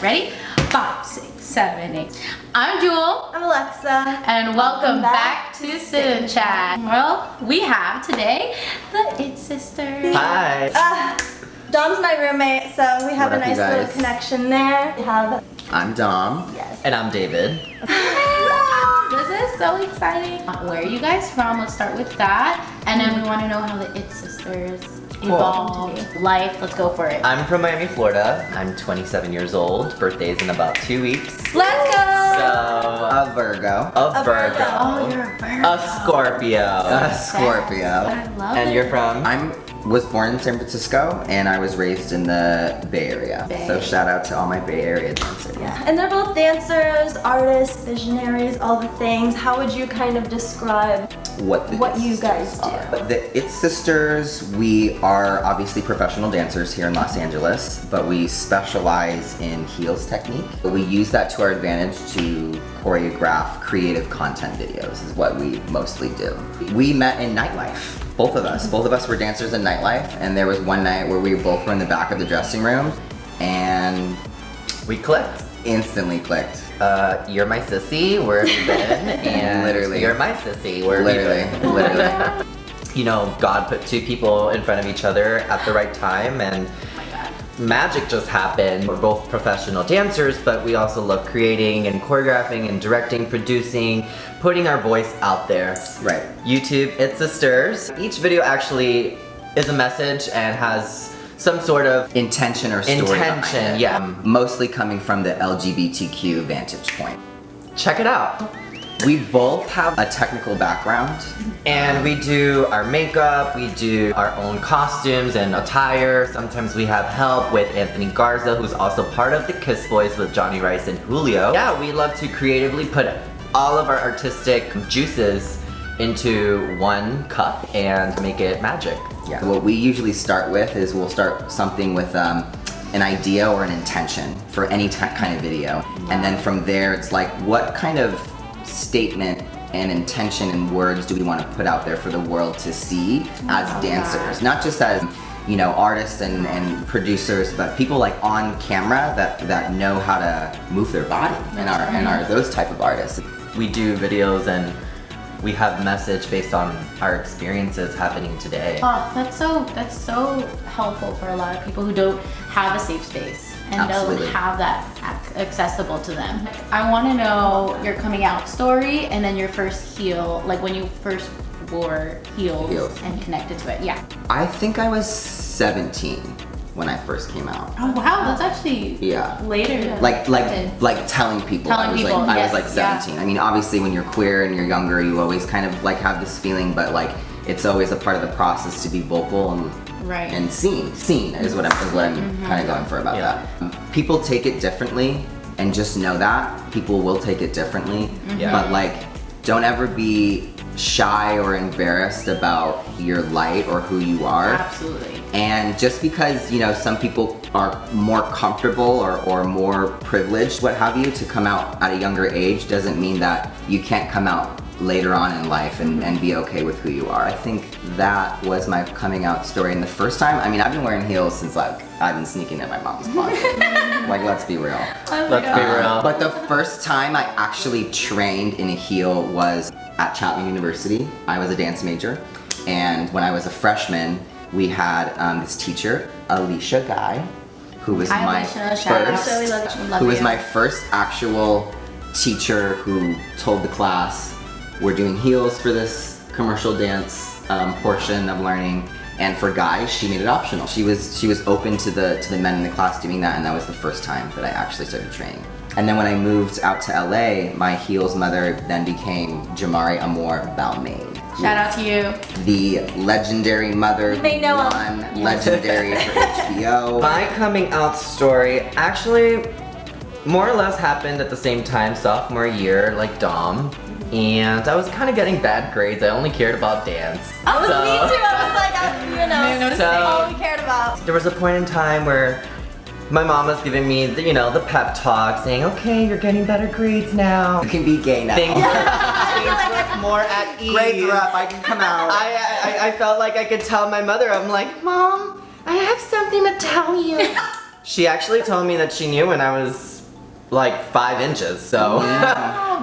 Ready? 5, 6, 7, 8. I'm Jewel. I'm Alexa. And welcome back to Sit and Chat. Well, we have today the It Sisters. Hi. Dom's my roommate, so we have What a up, you nice little guys? connection there. We have I'm Dom. yes. And I'm David. This is so exciting. Where are you guys from? Let's start with that. And then we want to know how the It Sisters evolved. Life, let's go for it. I'm from Miami, Florida. I'm 27 years old. Birthday's in about 2 weeks. Let's go! A Virgo. A Virgo. Oh, you're a Virgo. A Scorpio. I Scorpio. love And it. you're from? I was born in San Francisco and I was raised in the Bay Area. Bay. So shout out to all my Bay Area dancers. Yeah. And they're both dancers, artists, visionaries, all the things. How would you kind of describe What what you guys do? The It Sisters, we are obviously professional dancers here in Los Angeles, but we specialize in heels technique. We use that to our advantage to choreograph creative content videos is what we mostly do. We met in nightlife. Both of us were dancers in nightlife, and there was one night where we both were in the back of the dressing room and We clicked. instantly clicked. You're my sissy, where have you been? And Literally. You're my sissy, where have you been? Literally. You know, God put two people in front of each other at the right time, and magic just happened. We're both professional dancers, but we also love creating and choreographing and directing, producing, putting our voice out there. Right. YouTube, It Sisters. Each video actually is a message and has some sort of Intention or story behind intention, it. yeah. Mostly coming from the LGBTQ vantage point. Check it out. We both have a technical background. And we do our makeup, we do our own costumes and attire. Sometimes we have help with Anthony Garza, who's also part of the Kiss Boys with Johnny Rice and Julio. Yeah, we love to creatively put all of our artistic juices into one cup and make it magic. Yeah. What we usually start with is we'll start something with an idea or an intention for any kind of video. And then from there, it's like, what kind of statement and intention and words do we want to put out there for the world to see as dancers? Not just as, you know, artists and producers, but people like on camera that know how to move their body and are those type of artists. We do videos and we have message based on our experiences happening today. Oh, that's so helpful for a lot of people who don't have a safe space and Absolutely. don't have that accessible to them. I want to know your coming out story and then your first heel, like when you first wore heels. And connected to it. Yeah. I think I was 17 when I first came out. Oh wow, that's actually Yeah. later. Like telling people. Telling I was people, like I yes, was like 17. I mean, obviously when you're queer and you're younger, you always kind of like have this feeling, but like it's always a part of the process to be vocal and seen. Seen is what I'm kind of going for about Yeah. that. People take it differently, and just know that people will take it differently. Yeah. But like, don't ever be shy or embarrassed about your light or who you are. Absolutely. And just because, you know, some people are more comfortable or more privileged, what have you, to come out at a younger age doesn't mean that you can't come out later on in life and be okay with who you are. I think that was my coming out story. And the first time, I mean, I've been wearing heels since like I've been sneaking in my mom's closet. Like, let's be real. Let's be real. But the first time I actually trained in a heel was at Chapman University. I was a dance major. And when I was a freshman, we had this teacher, Alicia Guy, who was my first actual teacher who told the class, we're doing heels for this commercial dance portion of learning, and for guys, she made it optional. She was open to the men in the class doing that, and that was the first time that I actually started training. And then when I moved out to LA, my heels mother then became Jamari Amor Balmain. Shout out to you. The legendary mother, You may know one legendary for HBO. My coming out story actually more or less happened at the same time, sophomore year, like Dom. And I was kind of getting bad grades. I only cared about dance. I was me too. I was like, you know, So- all we cared about. There was a point in time where my mom was giving me the, the pep talk, saying, okay, you're getting better grades now. You can be gay now. Things were more at ease. Grades are up, I can come out. I felt like I could tell my mother, I'm like, Mom, I have something to tell you. She actually told me that she knew when I was like 5 inches, so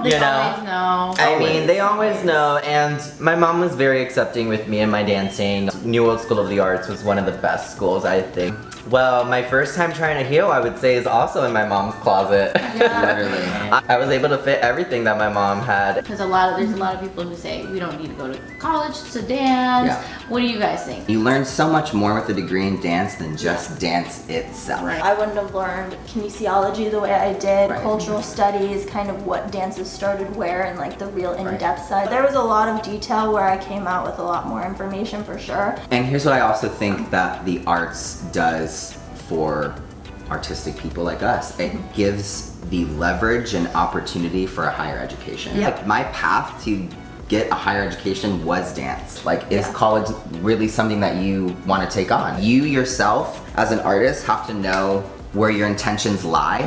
They you know. always know. I mean, they always know, and my mom was very accepting with me and my dancing. New World School of the Arts was one of the best schools, I think. Well, my first time trying to heel, I would say, is also in my mom's closet. Literally. I was able to fit everything that my mom had. Because there's a lot of people who say we don't need to go to college to dance. Yeah. What do you guys think? You learn so much more with a degree in dance than just dance itself. Right. I wouldn't have learned kinesiology the way I did, Right. cultural studies, kind of what dances started where, and like the real in-depth side. There was a lot of detail where I came out with a lot more information for sure. And here's what I also think that the arts does for artistic people like us. It gives the leverage and opportunity for a higher education. Yeah. Like my path to get a higher education was dance. Like, is Yeah. college really something that you want to take on? You yourself, as an artist, have to know where your intentions lie.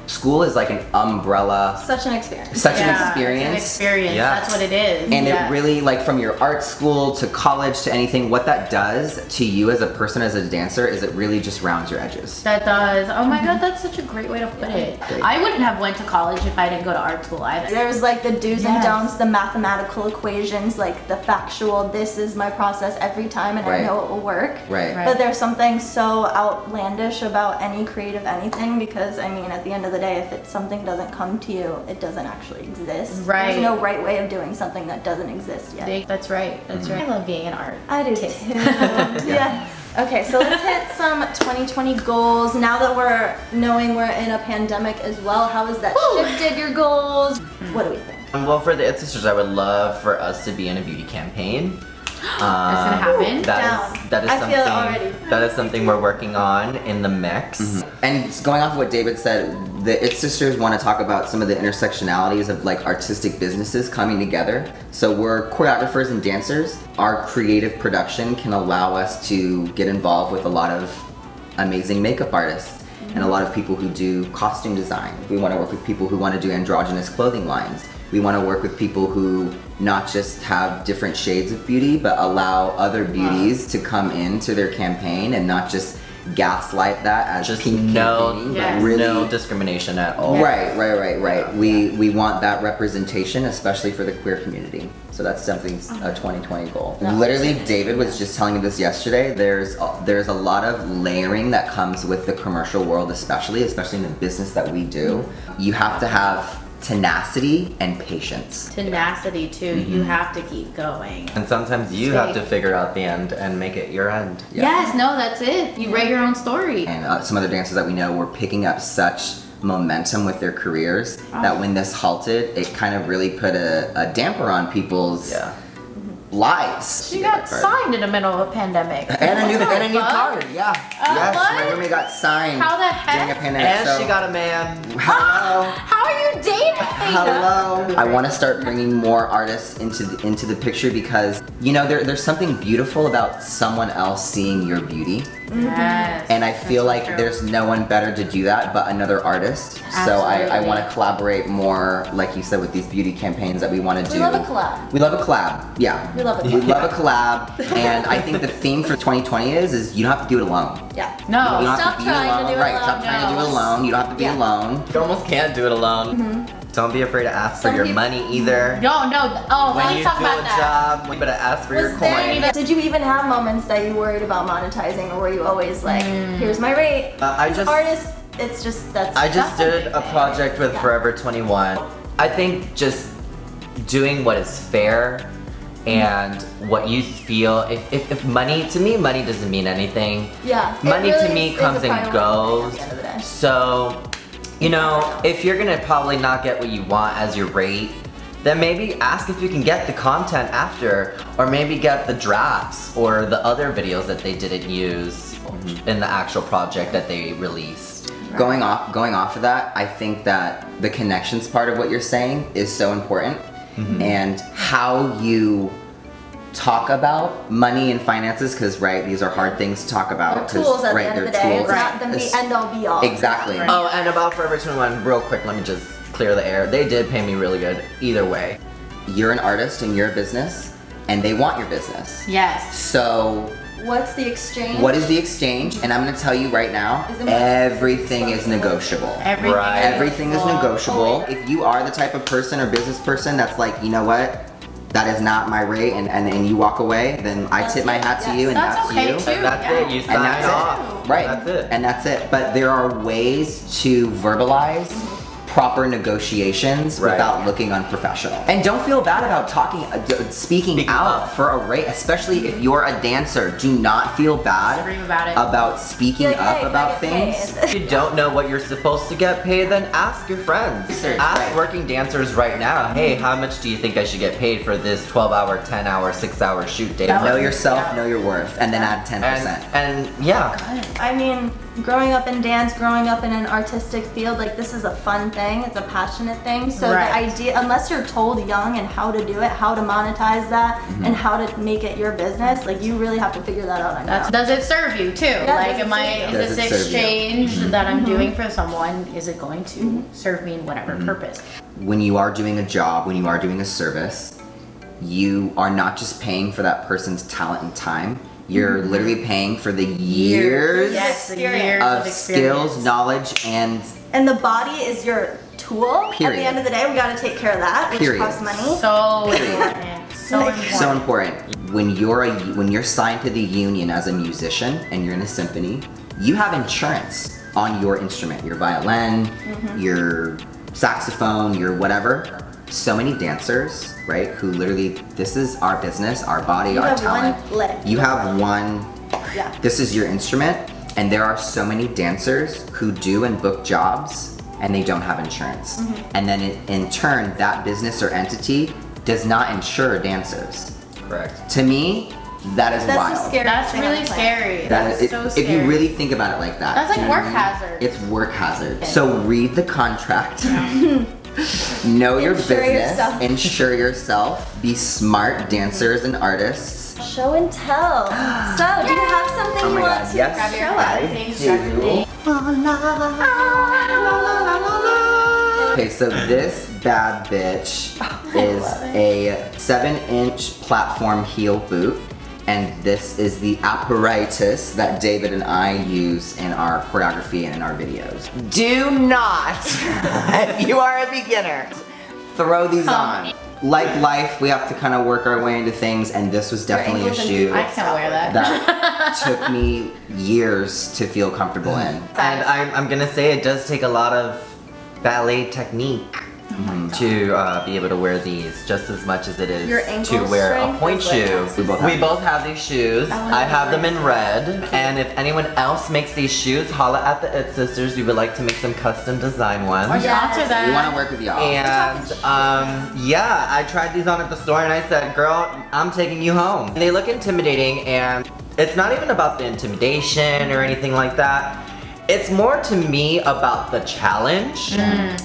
School is like an umbrella, Such an experience. such an Yeah, experience. It's an experience. Yeah. That's what it is. And Yeah. it really, like, from your art school to college to anything, what that does to you as a person, as a dancer, is it really just rounds your edges. That does. Oh my god, that's such a great way to put it. Great. I wouldn't have went to college if I didn't go to art school either. There's like the do's and Yes. don'ts, the mathematical equations, like the factual, this is my process every time and Right. I know it will work. Right. Right. But there's something so outlandish about any creative anything because, I mean, at the end of the day, if it's something doesn't come to you, it doesn't actually exist. Right. There's no right way of doing something that doesn't exist yet. That's right. That's right. I love being in art. I do too. Yeah. Okay, so let's hit some 2020 goals. Now that we're knowing we're in a pandemic as well, how has that shifted your goals? What do we think? Well, for the It Sisters, I would love for us to be in a beauty campaign. That's gonna happen. That is I feel it something already. that is something we're working on in the mix. And going off of what David said, the It Sisters want to talk about some of the intersectionalities of like artistic businesses coming together. So we're choreographers and dancers. Our creative production can allow us to get involved with a lot of amazing makeup artists and a lot of people who do costume design. We want to work with people who want to do androgynous clothing lines. We want to work with people who not just have different shades of beauty, but allow other beauties to come into their campaign and not just gaslight that as Just pink no, campaigning, Yes. but really no discrimination at all. Right. We want that representation, especially for the queer community. So that's something a 2020 goal. Literally, David was just telling me this yesterday. There's a lot of layering that comes with the commercial world, especially in the business that we do. You have to have tenacity and patience. Tenacity too. You have to keep going. And sometimes you have to figure out the end and make it your end. Yes, no, that's it. You write your own story. And some other dancers that we know were picking up such momentum with their careers that when this halted, it kind of really put a damper on people's lives. She got signed in the middle of a pandemic. And a new Fuck? card, yeah. Yes, what? my roommate got signed How the heck? during a pandemic. And so- she got a man. Hello. How are you dating? Hello. I want to start bringing more artists into the picture because there's something beautiful about someone else seeing your beauty, Yes. and I feel That's like true. there's no one better to do that but another artist. So I Absolutely. want to collaborate more, like you said, with these beauty campaigns that we want to do. We love a collab. We love a collab. Yeah. We love a We collab. love a collab, and I think the theme for 2020 is you don't have to do it alone. Yeah. No. You don't have Stop to be trying to alone. do it Right, alone. stop trying to do it alone. You don't have to be Yeah. alone. You almost can't do it alone. Don't be afraid to ask for Some your people- money either. No. Oh, When let's you talk do about a that. job, you better ask for your Was there coin. did you even have moments that you worried about monetizing, or were you always like, here's my rate? I just Artists, it's just that's. I just that's did a big project with Yeah. Forever 21. I think just doing what is fair and what you feel. If money, to me, money doesn't mean anything. Yeah. it Money really to me is a comes and priority goes. at the end of the day. So, if you're gonna probably not get what you want as your rate, then maybe ask if you can get the content after, or maybe get the drafts or the other videos that they didn't use in the actual project that they released. Going off of that, I think that the connections part of what you're saying is so important, and how you talk about money and finances, because these are hard things to talk about. They're tools at the end of the day. It's not the It's- end all be all. Exactly. Oh, and about Forever 21, real quick, let me just clear the air. They did pay me really good either way. You're an artist and you're a business, and they want your business. Yes. So What's the exchange? What is the exchange? And I'm gonna tell you right now, Is it- everything is negotiable. Everything, Right. Everything is negotiable. Oh, If you are the type of person or business person that's like, you know what, that is not my rate, and you walk away, then I That's tip my it. hat to Yes. you, and That's that's okay you. too. And that's Yeah. it. You sign And that's off. it. Right. That's it. And that's it. But there are ways to verbalize proper negotiations Right. without looking unprofessional. And don't feel bad about speaking out up. for a rate, especially if you're a dancer. Do not feel bad Scream about it. speaking Like, up hey, about can I get things. paid? If you don't know what you're supposed to get paid, then ask your friends. Research, Ask right. working dancers right now, hey, how much do you think I should get paid for this 12-hour, 10-hour, 6-hour shoot day? That Know was- yourself, yeah. know your worth, and then add 10%. And yeah, I mean, growing up in dance, growing up in an artistic field, like this is a fun thing. It's a passionate thing. So Right. the idea, unless you're told young and how to do it, how to monetize that, Mm-hmm. and how to make it your business, like you really have to figure that out on your own. Does it serve you too? Like, does it am I? serve you? Is Does this it serve you? exchange that I'm doing for someone? Is it going to serve me in whatever purpose? When you are doing a job, when you are doing a service, you are not just paying for that person's talent and time. You're literally paying for the years Yes, the Experience. years of experience. skills, knowledge, and And the body is your tool. At Period. the end of the day, we got to take care of that, which Period. costs money. So important. So Like, important. so important. When you're signed to the union as a musician and you're in a symphony, you have insurance on your instrument, your violin, your saxophone, your whatever. So many dancers, right, who literally, this is our business, our body, You our have talent. one leg. You have one, Yeah. this is your instrument, and there are so many dancers who do and book jobs and they don't have insurance. And then in turn, that business or entity does not insure dancers. correct. To me, that is That's wild. the scary That's thing really on the planet. scary. That That's is- so if scary. you really think about it like that. That's like do you work know what I mean? hazard. It's work hazard. So read the contract. Know your Insure business. yourself. Insure yourself. Be smart dancers and artists. Show and tell. So, do you have something Oh you my want God, to yes. Grab your show us? things, grab your things. Okay, so this bad bitch is a 7-inch platform heel boot. And this is the apparatus that David and I use in our choreography and in our videos. Do not, if you are a beginner, throw these on. Like life, we have to kind of work our way into things, and this was definitely a ankles and shoe I can wear that. that took me years to feel comfortable in. And I'm gonna say it does take a lot of ballet technique to be able to wear these just as much as it is Your to ankle wear a strength point is like shoe. awesome. We both have these shoes. I want I the have them red. in red. And if anyone else makes these shoes, holla at the It Sisters. We would like to make some custom design Or ones. Yeah. sponsor that. We want to work with y'all. And yeah, I tried these on at the store and I said, girl, I'm taking you home. They look intimidating, and it's not even about the intimidation or anything like that. It's more to me about the challenge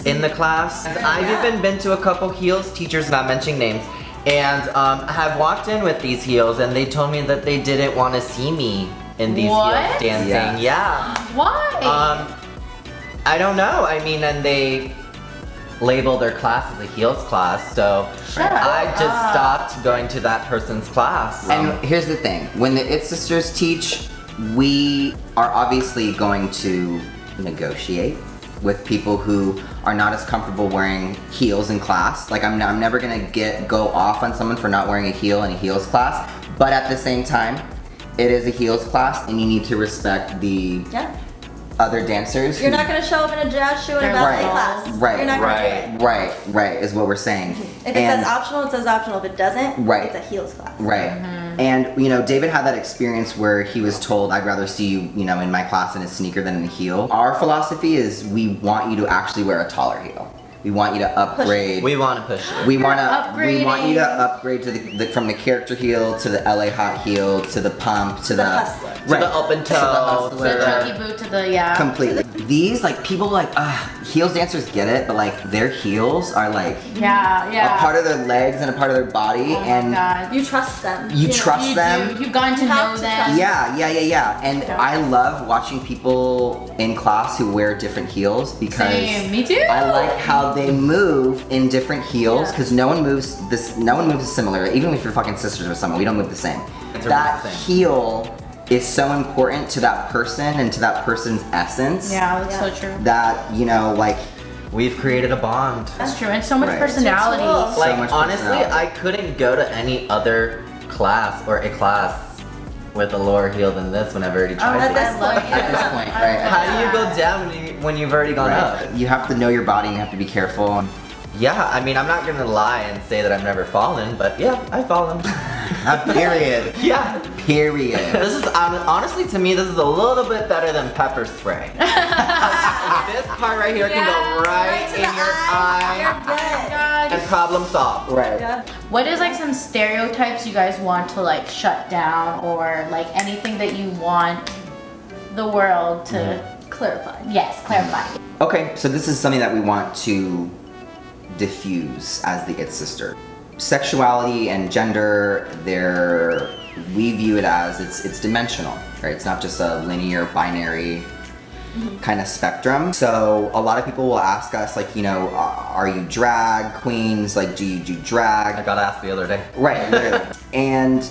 in the class. I've even been to a couple heels teachers, not mentioning names, and have walked in with these heels, and they told me that they didn't want to see me in these What? heels dancing. Yeah. Why? I don't know. I mean, and they label their class as a heels class, so Shut up. I just stopped going to that person's class. And here's the thing, when the It Sisters teach, we are obviously going to negotiate with people who are not as comfortable wearing heels in class. Like I'm never gonna go off on someone for not wearing a heel in a heels class, but at the same time, it is a heels class and you need to respect the Yeah. other dancers. You're who- not going to show up in a jazz shoe in a They're ballet right. class. Right, You're not gonna right. do it. Right, is what we're saying. If it says optional, it says optional. If it doesn't, Right. it's a heels class. Right. And you know, David had that experience where he was told, I'd rather see you, you know, in my class in a sneaker than in a heel. Our philosophy is we want you to actually wear a taller heel. We want you to upgrade. we want to push it. We want you to Upgrading. upgrade to the from the character heel to the LA hot heel to the pump to the hustler. To the open To the toe, the hustler. chunky boot to the, yeah. Completely. These like people like heels dancers get it, but like their heels are like Yeah, yeah. a part of their legs and a part of their body, Oh my and God. You trust them. you know. trust You them. do. You've gotten to You have know to them. trust Yeah. And Yeah. I love watching people in class who wear different heels because Same, me too. I like how they move in different heels Yeah. because no one moves similar. Even if you're fucking sisters with someone, we don't move the same. It's a That real thing. heel is so important to that person and to that person's essence. Yeah, that's so true. That, you know, like, We've created a bond. That's true, and so much Right. personality. It's Like, much honestly, personality. I couldn't go to any other class or a class with a lower heel than this when I've already tried at it. this point, At this point, right? How do you go down when you've already gone up? Right. You have to know your body and you have to be careful. Yeah, I mean, I'm not gonna lie and say that I've never fallen, but yeah, I've fallen. Period. Yeah. Period. This is, honestly, to me, this is a little bit better than pepper spray. This part right here can go right to in the your eye and problem solved. Right. Yeah. What is like some stereotypes you guys want to like shut down, or like anything that you want the world to Clarify. yes, clarify? Okay, so this is something that we want to diffuse as the It Sister. Sexuality and gender, we view it as it's dimensional, right? It's not just a linear binary kind of spectrum. So a lot of people will ask us, like, you know, are you drag queens? Like, do you do drag? I got asked the other day. Right, literally. And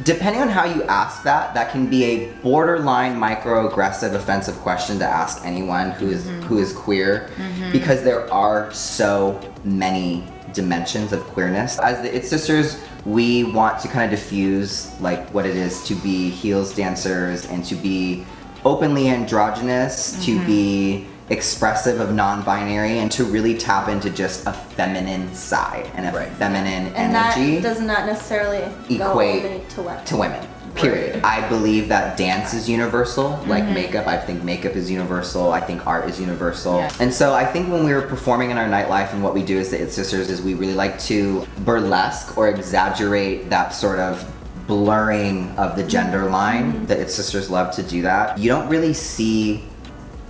depending on how you ask that, that can be a borderline microaggressive, offensive question to ask anyone who is queer, because there are so many dimensions of queerness. As the It Sisters, we want to kind of diffuse like what it is to be heels dancers and to be openly androgynous, to be expressive of non-binary, and to really tap into just a feminine side and a feminine And energy that does not necessarily equate go only to women. to women. Period. I believe that dance is universal, like makeup. I think makeup is universal. I think art is universal. Yeah. And so I think when we were performing in our nightlife, and what we do as the It Sisters is we really like to burlesque or exaggerate that sort of blurring of the gender line. The It Sisters love to do that. You don't really see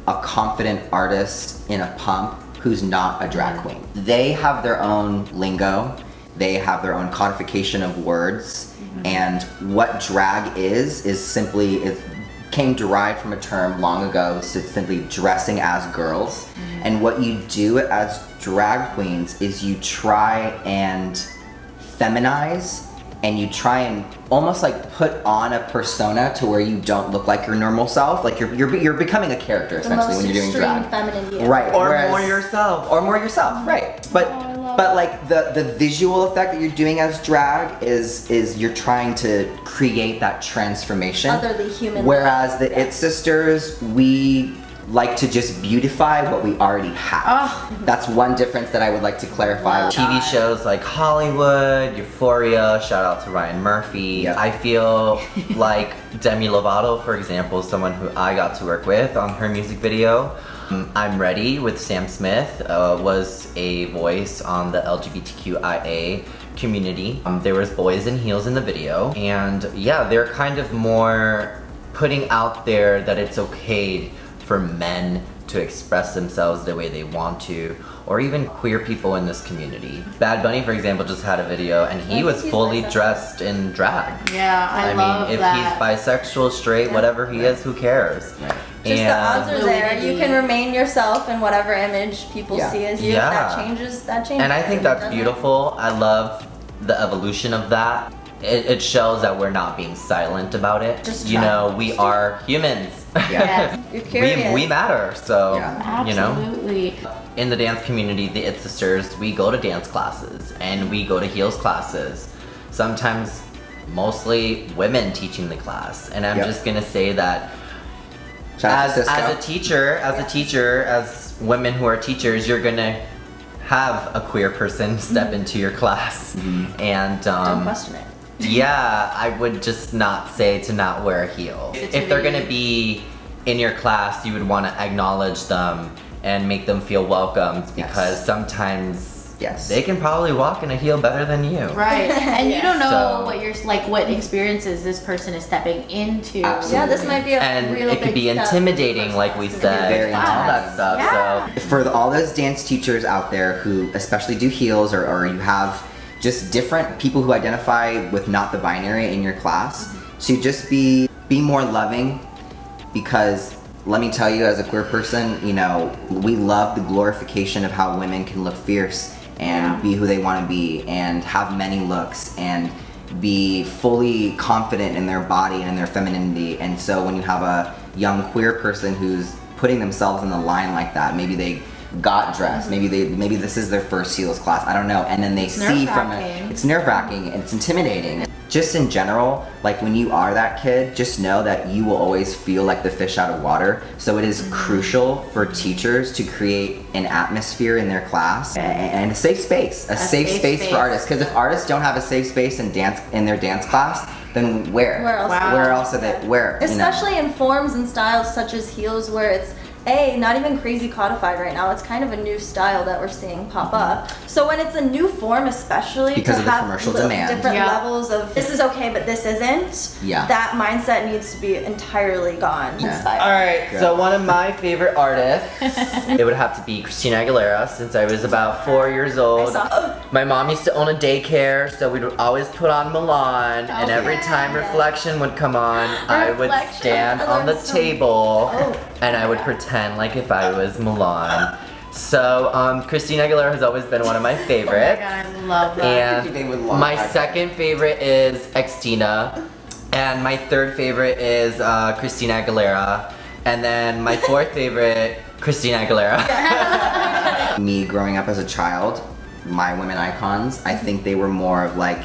a confident artist in a pump who's not a drag queen. They have their own lingo. They have their own codification of words. And what drag is simply, it came derived from a term long ago, so it's simply dressing as girls. And what you do as drag queens is you try and feminize, and you try and almost like put on a persona to where you don't look like your normal self. Like you're becoming a character The essentially most when you're doing extreme drag. feminine you. Right. Or whereas- more yourself. Or more yourself, right. But like the visual effect that you're doing as drag is you're trying to create that transformation. Otherly human. Whereas the It Sisters, we like to just beautify what we already have. Oh. That's one difference that I would like to clarify. Wow. TV shows like Hollywood, Euphoria, shout out to Ryan Murphy. Yep. I feel like Demi Lovato, for example, someone who I got to work with on her music video. I'm Ready with Sam Smith was a voice on the LGBTQIA community. There was boys in heels in the video, and yeah, they're kind of more putting out there that it's okay for men to express themselves the way they want to, or even queer people in this community. Bad Bunny, for example, just had a video, and he was he's fully bisexual. dressed in drag. Yeah, I love mean, if that. he's bisexual, straight, whatever he is, who cares? Right. Just the odds are there. You Fluidity. can remain yourself in whatever image people Yeah. see as you. Yeah. If that changes, that changes. And I think If it that's doesn't, beautiful. I love the evolution of that. It shows that we're not being silent about it. Just You try. know, we are humans. Yes. You're curious. we matter, so, Yeah. you know. Absolutely. In the dance community, the It Sisters, we go to dance classes and we go to heels classes. Sometimes, mostly women teaching the class. And I'm Yep. just gonna say that Shout out to as Cisco. a teacher, as women who are teachers, you're gonna have a queer person step into your class. And Don't question it. yeah, I would just not say to not wear a heel. If they're gonna be in your class, you would want to acknowledge them and make them feel welcomed, because Yes. sometimes Yes. they can probably walk in a heel better than you. Right. And you don't know So- what you're like, what experiences this person is stepping into. Absolutely. Yeah, this might be a And real it could big be step. intimidating, like we said, Very and all that stuff. Yeah. So For all those dance teachers out there who especially do heels, or you have just different people who identify with not the binary in your class, to just be more loving, because let me tell you, as a queer person, you know, we love the glorification of how women can look fierce and Yeah. be who they want to be and have many looks and be fully confident in their body and in their femininity. And so when you have a young queer person who's putting themselves in the line like that, maybe they got dressed, maybe this is their first heels class, I don't know, and then they see from it, it's nerve-wracking and it's intimidating. Just in general, like when you are that kid, just know that you will always feel like the fish out of water. So it is crucial for teachers to create an atmosphere in their class and a safe space, a safe space for artists. Because if artists don't have a safe space in their dance class, then where else? Wow. Where else are they? Where? Especially in forms and styles such as heels, where it's not even crazy codified right now. It's kind of a new style that we're seeing pop up. So when it's a new form, especially because to of the have commercial demand, different levels of this is okay, but this isn't. Yeah. That mindset needs to be entirely gone. Yeah. Alright, so one of my favorite artists, it would have to be Christina Aguilera, since I was about 4 years old. My mom used to own a daycare, so we would always put on Milan, and every time Reflection would come on, I would stand on the table and I would pretend like if I was Milan. So Christina Aguilera has always been one of my favorites. Oh my God, I love that. And my second favorite is Xtina. And my third favorite is Christina Aguilera. And then my fourth favorite, Christina Aguilera. Me growing up as a child, my women icons, I think they were more of like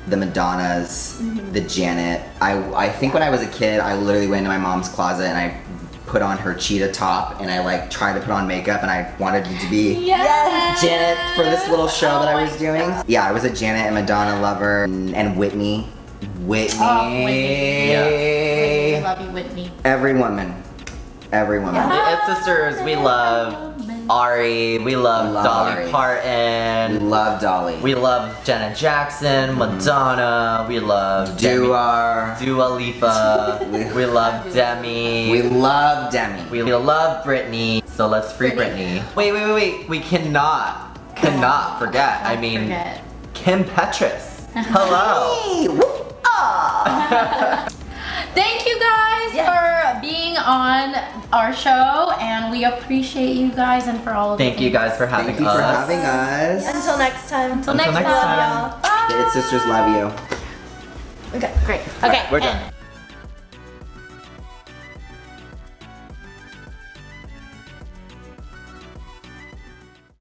the Madonnas, the Janet. I think when I was a kid, I literally went into my mom's closet and I put on her cheetah top and I like tried to put on makeup and I wanted it to be Janet for this little show that I was doing. Yeah, I was a Janet and Madonna lover, and Whitney. Oh, Whitney. Yeah. We love you, Whitney. Every woman. Every woman. The It Sisters, we love Ari, we love Dolly Ari. Parton. We love Dolly. We love Janet Jackson, Madonna, we love Dua Lipa, we love Demi, We love Demi. we love Britney, so let's free Britney. Wait, we cannot forget, I mean, Forget. Kim Petras. Hello. Hey, whoop, ah. Thank you guys for being on our show, and we appreciate you guys and for all of Thank you guys for having Thank you us. for having us. Until next time. Until next next time. time. Bye. The It Sisters love you. Okay. Great. Okay. We're and- done.